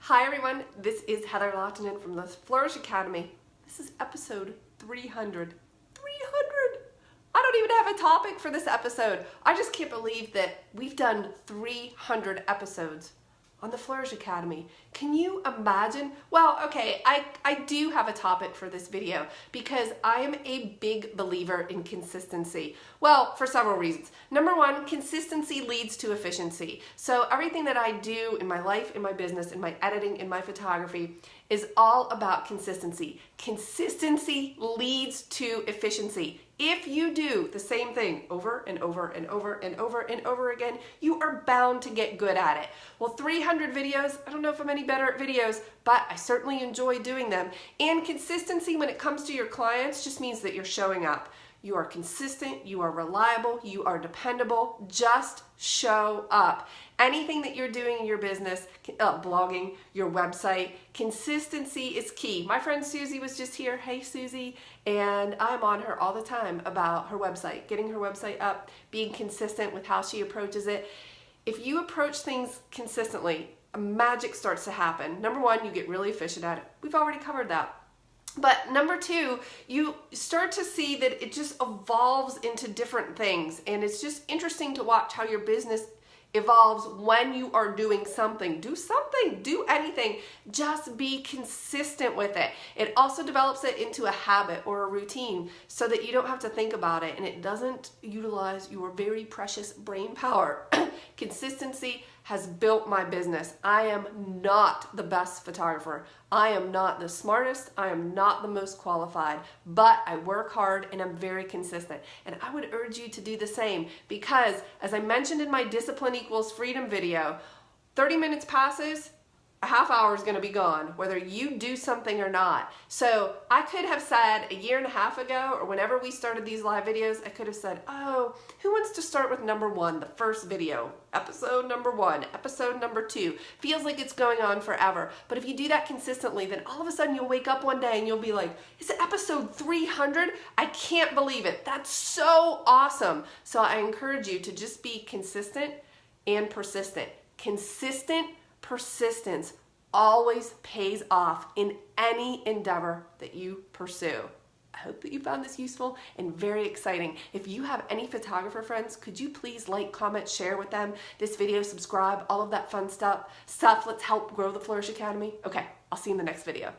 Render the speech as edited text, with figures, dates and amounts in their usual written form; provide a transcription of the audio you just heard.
Hi everyone, this is Heather Lottinen from the Flourish Academy. This is episode 300. 300! I don't even have a topic for this episode. I just can't believe that we've done 300 episodes on the Flourish Academy. Can you imagine? Well, okay, I do have a topic for this video because I am a big believer in consistency. Well, for several reasons. Number one, consistency leads to efficiency. So everything that I do in my life, in my business, in my editing, in my photography is all about consistency. Consistency leads to efficiency. If you do the same thing over and over and over and over and over again, you are bound to get good at it. Well, 300 videos, I don't know if I'm any better at videos, but I certainly enjoy doing them. And consistency when it comes to your clients just means that you're showing up. You are consistent, you are reliable, you are dependable. Just show up. Anything that you're doing in your business, blogging, your website, consistency is key. My friend Susie was just here. Hey Susie. And I'm on her all the time about her website, getting her website up, being consistent with how she approaches it. If you approach things consistently, magic starts to happen. Number one, you get really efficient at it. We've already covered that. But number two, you start to see that it just evolves into different things. And it's just interesting to watch how your business evolves when you are doing something. Do something, do anything, just be consistent with it. It also develops it into a habit or a routine so that you don't have to think about it and it doesn't utilize your very precious brain power. Consistency has built my business. I am not the best photographer. I am not the smartest. I am not the most qualified, but I work hard and I'm very consistent. And I would urge you to do the same because, as I mentioned in my Discipline Equals Freedom video, 30 minutes passes, a half hour is going to be gone, whether you do something or not. So I could have said a year and a half ago, or whenever we started these live videos, I could have said, oh, who wants to start with number one, the first video, episode number one, episode number two. Feels like it's going on forever. But if you do that consistently, then all of a sudden you'll wake up one day and you'll be like, is it episode 300? I can't believe it. That's so awesome. So I encourage you to just be consistent and persistent. Consistent persistence always pays off in any endeavor that you pursue. I hope that you found this useful and very exciting. If you have any photographer friends, could you please like, comment, share with them this video, subscribe, all of that fun stuff. Let's help grow the Flourish Academy. Okay, I'll see you in the next video.